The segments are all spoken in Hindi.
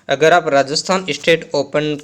अगर आप राजस्थान स्टेट ओपन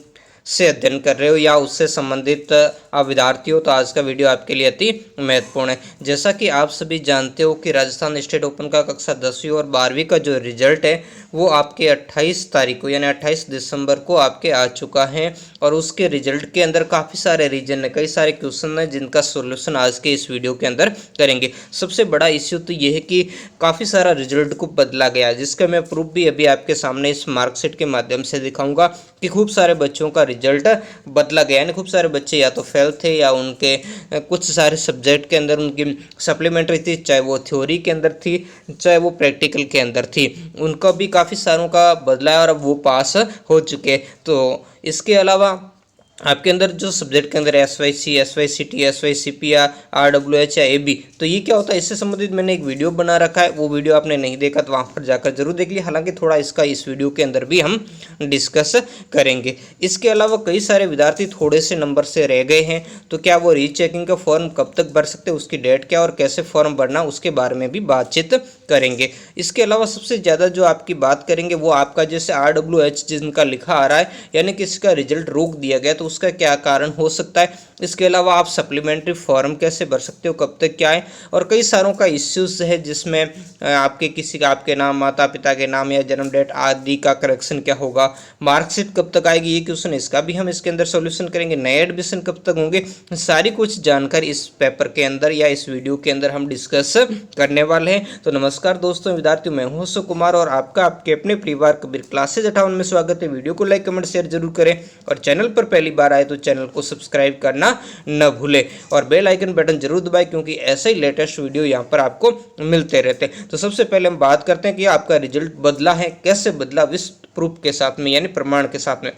से अध्ययन कर रहे हो या उससे संबंधित आप विद्यार्थी हो तो आज का वीडियो आपके लिए अति महत्वपूर्ण है। जैसा कि आप सभी जानते हो कि राजस्थान स्टेट ओपन का कक्षा 10वीं और 12वीं का जो रिजल्ट है वो आपके 28 तारीख को यानी 28 दिसंबर को आपके आ चुका है और उसके रिजल्ट के अंदर काफ़ी सारे रीजन है, कई सारे क्वेश्चन हैं जिनका सोल्यूशन आज के इस वीडियो के अंदर करेंगे। सबसे बड़ा इश्यू तो ये है कि काफ़ी सारा रिजल्ट को बदला गया है, जिसका मैं प्रूफ भी अभी आपके सामने इस मार्कशीट के माध्यम से दिखाऊंगा कि खूब सारे बच्चों का रिजल्ट बदला गया है। खूब सारे बच्चे या तो फेल थे या उनके कुछ सारे सब्जेक्ट के अंदर उनकी सप्लीमेंट्री थी, चाहे वो थ्योरी के अंदर थी चाहे वो प्रैक्टिकल के अंदर थी, उनका भी काफ़ी सारों का बदला है और अब वो पास हो चुके। तो इसके अलावा आपके अंदर जो सब्जेक्ट के अंदर SYC, SYCT, SYCP या RWH या AB, तो ये क्या होता है इससे संबंधित मैंने एक वीडियो बना रखा है। वो वीडियो आपने नहीं देखा तो वहाँ पर जाकर जरूर देख लिया। हालांकि थोड़ा इसका इस वीडियो के अंदर भी हम डिस्कस करेंगे। इसके अलावा कई सारे विद्यार्थी थोड़े से नंबर से रह गए हैं, तो क्या वो रीचेकिंग का फॉर्म कब तक भर सकते हैं, उसकी डेट क्या और कैसे फॉर्म भरना, उसके बारे में भी बातचीत करेंगे। इसके अलावा सबसे ज़्यादा जो आपकी बात करेंगे वो आपका जैसे RWH जिनका लिखा आ रहा है यानी कि इसका रिजल्ट रोक दिया गया, तो उसका क्या कारण हो सकता है। इसके अलावा आप सप्लीमेंट्री फॉर्म कैसे भर सकते हो, कब तक क्या है, और कई सारों का इश्यूज है जिसमें आपके किसी का आपके नाम, माता पिता के नाम या जन्म डेट आदि का करेक्शन क्या होगा, मार्कशीट कब तक आएगी, ये क्वेश्चन इसका भी हम इसके अंदर सॉल्यूशन करेंगे, नए एडमिशन कब तक होंगे, सारी कुछ जानकारी इस पेपर के अंदर या इस वीडियो के अंदर हम डिस्कस करने वाले हैं। तो नमस्कार दोस्तों विद्यार्थियों, मैं हूं अशोक कुमार और आपका आपके अपने परिवार कबीर क्लासेज 58 में स्वागत है। वीडियो को लाइक कमेंट शेयर जरूर करें और चैनल पर पहली बार आए तो चैनल को सब्सक्राइब करना न भूले और बेल आइकन बटन जरूर दबाएं क्योंकि ऐसे ही लेटेस्ट वीडियो यहां पर आपको मिलते रहते हैं। तो सबसे पहले हम बात करते हैं कि आपका रिजल्ट बदला है, कैसे बदला, विथ प्रूफ के साथ में यानी प्रमाण के साथ में।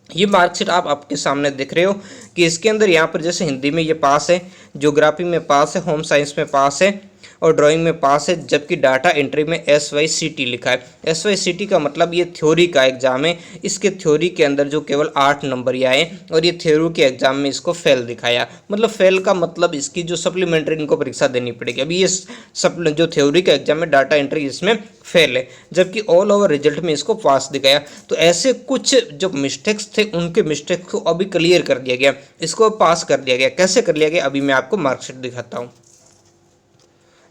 ये मार्कशीट आप आपके सामने देख रहे हो कि इसके अंदर यहाँ पर जैसे हिंदी में ये पास है, ज्योग्राफी में पास है, होम साइंस में पास है और ड्राइंग में पास है, जबकि डाटा एंट्री में SYCT लिखा है। SYCT का मतलब ये थ्योरी का एग्जाम है, इसके थ्योरी के अंदर जो केवल 8 नंबर ही आए और ये थ्योरी के एग्जाम में इसको फेल दिखाया। मतलब फेल का मतलब इसकी जो सप्लीमेंट्री इनको परीक्षा देनी पड़ेगी। अभी ये जो थ्योरी का एग्जाम है डाटा एंट्री इसमें फेल है, जबकि ऑल ओवर रिजल्ट में इसको पास दिखाया। तो ऐसे कुछ जो मिस्टेक्स थे उनके मिस्टेक्स को अभी क्लियर कर दिया गया, इसको पास कर दिया गया। कैसे कर लिया गया अभी मैं आपको मार्कशीट दिखाता हूँ।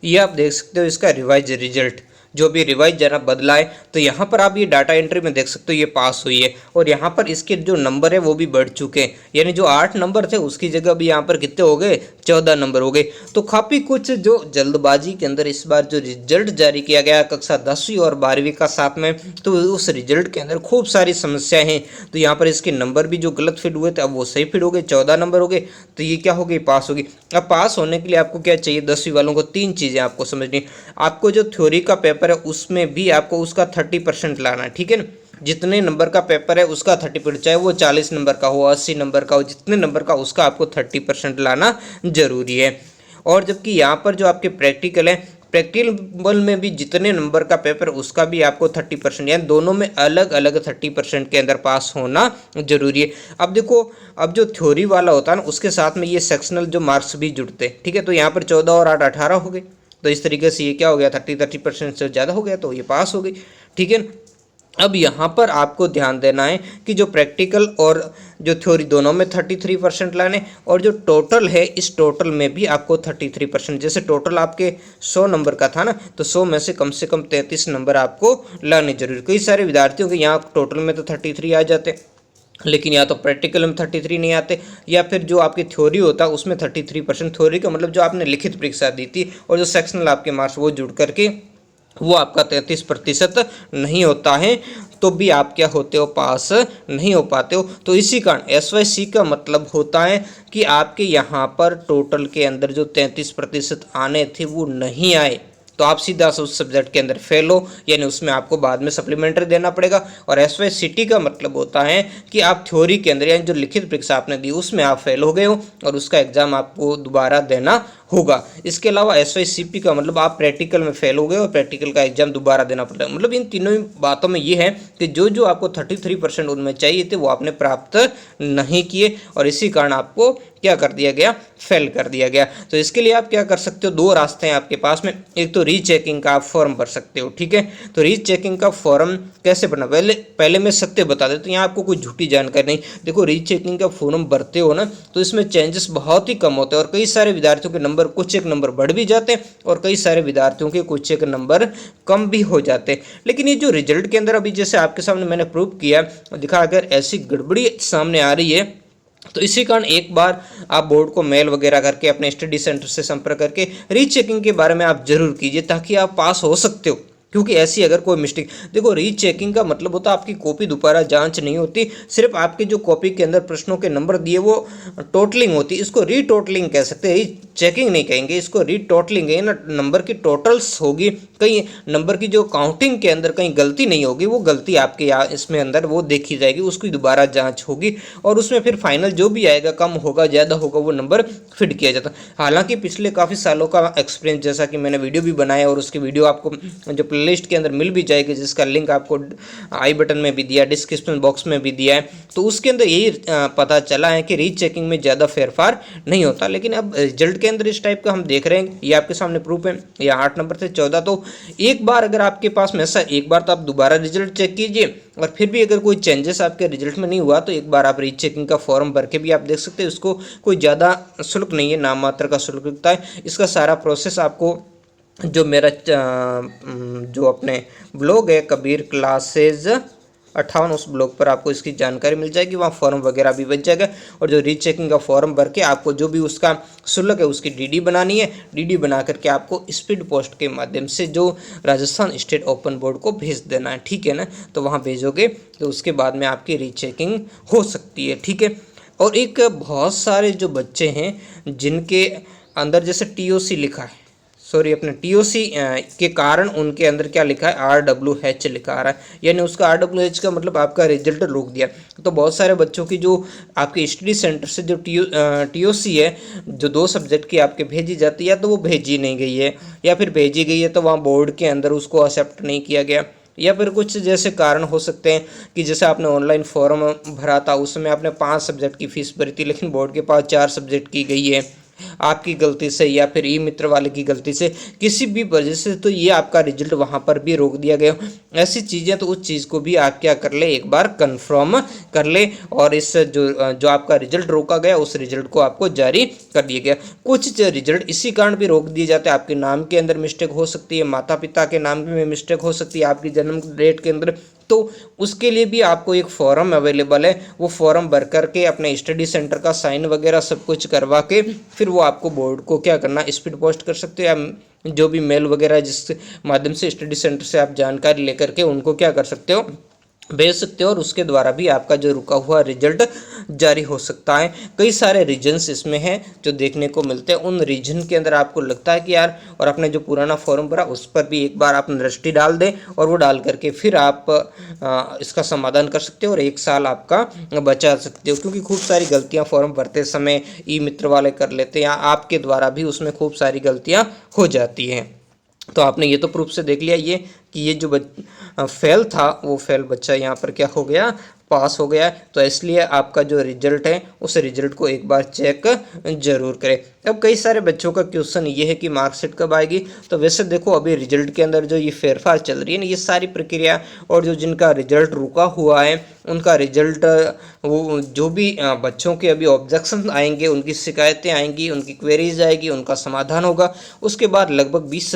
ये आप देख सकते हो इसका रिवाइज रिजल्ट, जो भी रिवाइज जरा बदला है। तो यहाँ पर आप ये डाटा एंट्री में देख सकते हो ये पास हुई है और यहाँ पर इसके जो नंबर है वो भी बढ़ चुके हैं, यानी जो 8 नंबर थे उसकी जगह भी यहाँ पर कितने हो गए, 14 नंबर हो गए। तो काफ़ी कुछ जो जल्दबाजी के अंदर इस बार जो रिजल्ट जारी किया गया कक्षा 10वीं और 12वीं का साथ में, तो उस रिजल्ट के अंदर खूब सारी समस्याएं हैं। तो यहाँ पर इसके नंबर भी जो गलत फिट हुए थे अब वो सही फिट हो गए, 14 नंबर हो गए। तो ये क्या हो गई, पास हो गई। अब पास होने के लिए आपको क्या चाहिए, 10वीं वालों को 3 चीज़ें आपको समझनी। आपको जो थ्योरी का पेपर है उसमें भी आपको उसका 30% लाना है, ठीक है ना। जितने नंबर का पेपर है उसका 30%, चाहे वो 40 नंबर का हो, 80 नंबर का हो, जितने नंबर का उसका आपको 30% लाना जरूरी है। और जबकि यहाँ पर जो आपके प्रैक्टिकल है, प्रैक्टिकल में भी जितने नंबर का पेपर उसका भी आपको 30%, यानी दोनों में अलग अलग 30% के अंदर पास होना जरूरी है। अब देखो, अब जो थ्योरी वाला होता है ना उसके साथ में ये सेक्शनल जो मार्क्स भी जुड़ते हैं, ठीक है। तो यहाँ पर 14 और 8 18 हो गए। तो इस तरीके से ये क्या हो गया, 30% से ज़्यादा हो गया, तो ये पास हो गई, ठीक है। अब यहाँ पर आपको ध्यान देना है कि जो प्रैक्टिकल और जो थ्योरी दोनों में 33% लाने और जो टोटल है इस टोटल में भी आपको 33%। जैसे टोटल आपके 100 नंबर का था ना, तो 100 में से कम 33 नंबर आपको लाने जरूरी। कई सारे विद्यार्थियों के यहाँ टोटल में तो 33 आ जाते, लेकिन या तो प्रैक्टिकल में 33 नहीं आते, या फिर जो आपकी थ्योरी होता है उसमें 33%। थ्योरी का मतलब जो आपने लिखित परीक्षा दी थी और जो सेक्शनल आपके मार्क्स वो जुड़ करके वो आपका 33% नहीं होता है, तो भी आप क्या होते हो, पास नहीं हो पाते हो। तो इसी कारण SYC का मतलब होता है कि आपके यहाँ पर टोटल के अंदर जो 33% आने थे वो नहीं आए, तो आप सीधा उस सब्जेक्ट के अंदर फेल हो, यानी उसमें आपको बाद में सप्लीमेंट्री देना पड़ेगा। और SYCT का मतलब होता है कि आप थ्योरी के अंदर यानी जो लिखित परीक्षा आपने दी उसमें आप फेल हो गए हो और उसका एग्जाम आपको दोबारा देना होगा। इसके अलावा SYCP का मतलब आप प्रैक्टिकल में फेल हो गए और प्रैक्टिकल का एग्जाम दोबारा देना पड़ता है। मतलब इन तीनों ही बातों में ये है कि जो जो आपको 33% उनमें चाहिए थे वो आपने प्राप्त नहीं किए और इसी कारण आपको क्या कर दिया गया, फेल कर दिया गया। तो इसके लिए आप क्या कर सकते हो, दो रास्ते हैं आपके पास में। एक तो रीचेकिंग का आप फॉर्म भर सकते हो, ठीक है। तो रीचेकिंग का फॉर्म कैसे भरना, पहले मैं सत्य बता देता हूँ, यहाँ आपको कोई झूठी जानकारी नहीं। देखो रीचेकिंग का फॉर्म भरते हो ना, तो इसमें चेंजेस बहुत ही कम होते हैं और कई सारे विद्यार्थियों के नंबर कुछ एक नंबर बढ़ भी जाते हैं और कई सारे विद्यार्थियों के कुछ एक नंबर कम भी हो जाते हैं। लेकिन ये जो रिजल्ट के अंदर अभी जैसे आपके सामने मैंने प्रूव किया दिखा, अगर ऐसी गड़बड़ी सामने आ रही है तो इसी कारण एक बार आप बोर्ड को मेल वगैरह करके अपने स्टडी सेंटर से संपर्क करके रीचेकिंग के बारे में आप जरूर कीजिए, ताकि आप पास हो सकते हो। क्योंकि ऐसी अगर कोई मिस्टेक, देखो रीचेकिंग का मतलब होता है आपकी कॉपी दोबारा जांच नहीं होती, सिर्फ आपके जो कॉपी के अंदर प्रश्नों के नंबर दिए वो टोटलिंग होती है। इसको रीटोटलिंग कह सकते हैं, रीचेकिंग नहीं कहेंगे, इसको रीटोटलिंग है ना। नंबर की टोटल्स होगी, कहीं नंबर की जो काउंटिंग के अंदर कहीं गलती नहीं होगी, वो गलती आपके यहाँ इसमें अंदर वो देखी जाएगी, उसकी दोबारा जाँच होगी और उसमें फिर फाइनल जो भी आएगा, कम होगा ज़्यादा होगा, वो नंबर फिट किया जाता। हालांकि पिछले काफ़ी सालों का एक्सपीरियंस, जैसा कि मैंने वीडियो भी बनाया और उसकी वीडियो आपको जो प्लेलिस्ट के अंदर मिल भी जाएगी, जिसका लिंक आपको आई बटन में भी दिया, डिस्क्रिप्शन बॉक्स में भी दिया है, तो उसके अंदर यही पता चला है कि रीचेकिंग में ज़्यादा फेरफार नहीं होता। लेकिन अब रिजल्ट के अंदर इस टाइप का हम देख रहे हैं, ये आपके सामने प्रूफ है, ये 8 नंबर से 14। तो एक बार अगर आपके पास में ऐसा, एक बार तो आप दोबारा रिजल्ट चेक कीजिए और फिर भी अगर कोई चेंजेस आपके रिजल्ट में नहीं हुआ तो एक बार आप रीचेकिंग का फॉर्म भर के भी आप देख सकते हैं। उसको कोई ज़्यादा शुल्क नहीं है, नाम मात्र का शुल्क लगता है। इसका सारा प्रोसेस आपको जो मेरा जो अपने ब्लॉग है कबीर क्लासेज 58, उस ब्लॉग पर आपको इसकी जानकारी मिल जाएगी, वहाँ फॉर्म वगैरह भी बच जाएगा। और जो रीचेकिंग का फॉर्म भर के आपको जो भी उसका शुल्क है उसकी डीडी बनानी है, डीडी बना करके आपको स्पीड पोस्ट के माध्यम से जो राजस्थान स्टेट ओपन बोर्ड को भेज देना है, ठीक है ना। तो वहाँ भेजोगे तो उसके बाद में आपकी रीचेकिंग हो सकती है, ठीक है। और एक बहुत सारे जो बच्चे हैं जिनके अंदर जैसे TOC लिखा है, सॉरी अपने TOC के कारण उनके अंदर क्या लिखा है, RWH लिखा आ रहा है, यानी उसका RWH का मतलब आपका रिजल्ट रोक दिया। तो बहुत सारे बच्चों की जो आपके स्टडी सेंटर से जो TOC है, जो 2 सब्जेक्ट की आपके भेजी जाती है, तो वो भेजी नहीं गई है, या फिर भेजी गई है तो वहाँ बोर्ड के अंदर उसको एक्सेप्ट नहीं किया गया, या फिर कुछ जैसे कारण हो सकते हैं कि जैसे आपने ऑनलाइन फॉर्म भरा था, उसमें आपने 5 सब्जेक्ट की फीस भरी थी, लेकिन बोर्ड के पास 4 सब्जेक्ट की गई है आपकी गलती से, या फिर ई मित्र वाले की गलती से, किसी भी वजह से, तो ये आपका रिजल्ट वहाँ पर भी रोक दिया गया। ऐसी चीज़ें, तो उस चीज़ को भी आप क्या कर ले, एक बार कंफर्म कर ले और इस जो आपका रिजल्ट रोका गया उस रिजल्ट को आपको जारी कर दिया गया। कुछ रिजल्ट इसी कारण भी रोक दिए जाते हैं, आपके नाम के अंदर मिस्टेक हो सकती है, माता पिता के नाम में मिस्टेक हो सकती है, आपकी जन्म डेट के अंदर, तो उसके लिए भी आपको एक फॉर्म अवेलेबल है। वो फॉर्म भर करके अपने स्टडी सेंटर का साइन वगैरह सब कुछ करवा के फिर वो आपको बोर्ड को क्या करना, स्पीड पोस्ट कर सकते हो, या जो भी मेल वगैरह जिस माध्यम से स्टडी सेंटर से आप जानकारी लेकर के उनको क्या कर सकते हो, भेज सकते हो, और उसके द्वारा भी आपका जो रुका हुआ रिजल्ट जारी हो सकता है। कई सारे रीजन्स इसमें हैं जो देखने को मिलते हैं। उन रीजन के अंदर आपको लगता है कि यार, और अपने जो पुराना फॉर्म भरा उस पर भी एक बार आप दृष्टि डाल दें, और वो डाल करके फिर आप इसका समाधान कर सकते हो और 1 साल आपका बचा सकते हो। क्योंकि खूब सारी गलतियाँ फॉर्म भरते समय ई मित्र वाले कर लेते हैं, या आपके द्वारा भी उसमें खूब सारी गलतियाँ हो जाती हैं। तो आपने ये तो प्रूफ से देख लिया ये कि ये जो फेल था वो फेल बच्चा यहाँ पर क्या हो गया, पास हो गया। तो इसलिए आपका जो रिजल्ट है उस रिजल्ट को एक बार चेक जरूर करें। अब कई सारे बच्चों का क्वेश्चन ये है कि मार्कशीट कब आएगी, तो वैसे देखो अभी रिजल्ट के अंदर जो ये फेरफार चल रही है ना, ये सारी प्रक्रिया, और जो जिनका रिजल्ट रुका हुआ है उनका रिजल्ट, वो जो भी बच्चों के अभी ऑब्जेक्शन आएंगे, उनकी शिकायतें आएंगी, उनकी क्वेरीज आएगी, उनका समाधान होगा, उसके बाद लगभग 20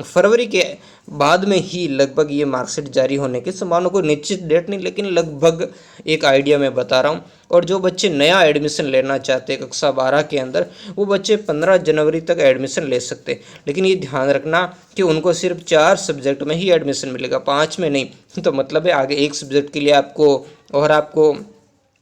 फरवरी के बाद में ही लगभग ये मार्कशीट जारी होने की संभावना, कोई निश्चित डेट नहीं, लेकिन लगभग एक आइडिया मैं बता रहा हूँ। और जो बच्चे नया एडमिशन लेना चाहते हैं कक्षा 12 के अंदर, वो बच्चे 15 जनवरी तक एडमिशन ले सकते हैं। लेकिन ये ध्यान रखना कि उनको सिर्फ 4 सब्जेक्ट में ही एडमिशन मिलेगा, 5 में नहीं। तो मतलब है आगे 1 सब्जेक्ट के लिए आपको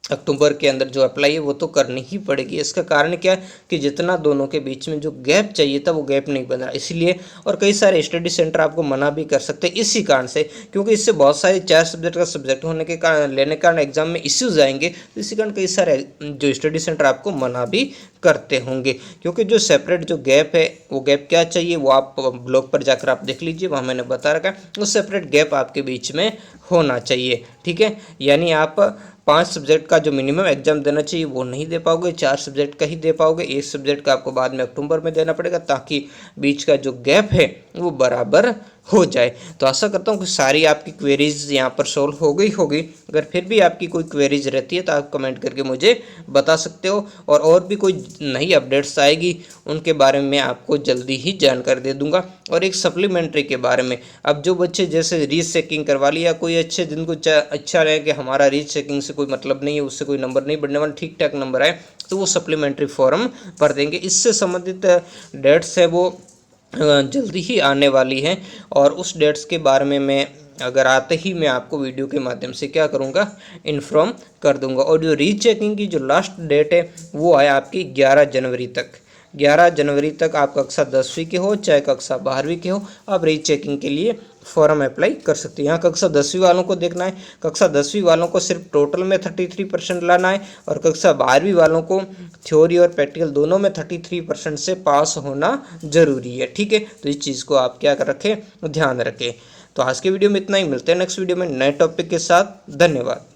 अक्टूबर के अंदर जो अप्लाई है वो तो करनी ही पड़ेगी। इसका कारण क्या है कि जितना दोनों के बीच में जो गैप चाहिए था वो गैप नहीं बन रहा, इसलिए। और कई सारे स्टडी सेंटर आपको मना भी कर सकते हैं इसी कारण से, क्योंकि इससे बहुत सारे 4 सब्जेक्ट का सब्जेक्ट होने के कारण, लेने के कारण एग्जाम में इश्यूज आएंगे। तो इसी कारण कई सारे जो स्टडी सेंटर आपको मना भी करते होंगे, क्योंकि जो सेपरेट जो गैप है वो गैप क्या चाहिए वो आप ब्लॉग पर जाकर आप देख लीजिए, वहाँ मैंने बता रखा है। वो सेपरेट गैप आपके बीच में होना चाहिए, ठीक है। यानी आप 5 सब्जेक्ट का जो मिनिमम एग्जाम देना चाहिए वो नहीं दे पाओगे, 4 सब्जेक्ट का ही दे पाओगे। एक सब्जेक्ट का आपको बाद में अक्टूबर में देना पड़ेगा, ताकि बीच का जो गैप है वो बराबर हो जाए। तो आशा करता हूँ कि सारी आपकी क्वेरीज यहाँ पर सोल्व हो गई होगी। अगर फिर भी आपकी कोई क्वेरीज रहती है तो आप कमेंट करके मुझे बता सकते हो, और भी कोई नई अपडेट्स आएगी उनके बारे में आपको जल्दी ही जानकारी दे दूंगा। और एक सप्लीमेंट्री के बारे में, अब जो बच्चे जैसे रीचेकिंग करवा लिया, कोई अच्छे जिनको अच्छा रहे कि हमारा रीचेकिंग से कोई मतलब नहीं है, उससे कोई नंबर नहीं बढ़ने वाला, ठीक ठाक नंबर आए, तो वो सप्लीमेंट्री फॉर्म भर देंगे। इससे संबंधित डेट्स है वो जल्दी ही आने वाली हैं, और उस डेट्स के बारे में मैं अगर आते ही मैं आपको वीडियो के माध्यम से क्या करूँगा, इन्फॉर्म कर दूंगा। और जो रीचेकिंग की जो लास्ट डेट है वो है आपकी 11 जनवरी तक। 11 जनवरी तक आप कक्षा 10वीं के हो चाहे कक्षा 12वीं के हो, आप रीचेकिंग के लिए फॉर्म अप्लाई कर सकते हैं। यहाँ कक्षा 10वीं वालों को देखना है, कक्षा 10वीं वालों को सिर्फ टोटल में 33% लाना है, और कक्षा 12वीं वालों को थ्योरी और प्रैक्टिकल दोनों में 33% से पास होना जरूरी है। ठीक है, तो इस चीज़ को आप क्या कर रखें, ध्यान रखें। तो आज के वीडियो में इतना ही, मिलते हैं नेक्स्ट वीडियो में नए टॉपिक के साथ। धन्यवाद।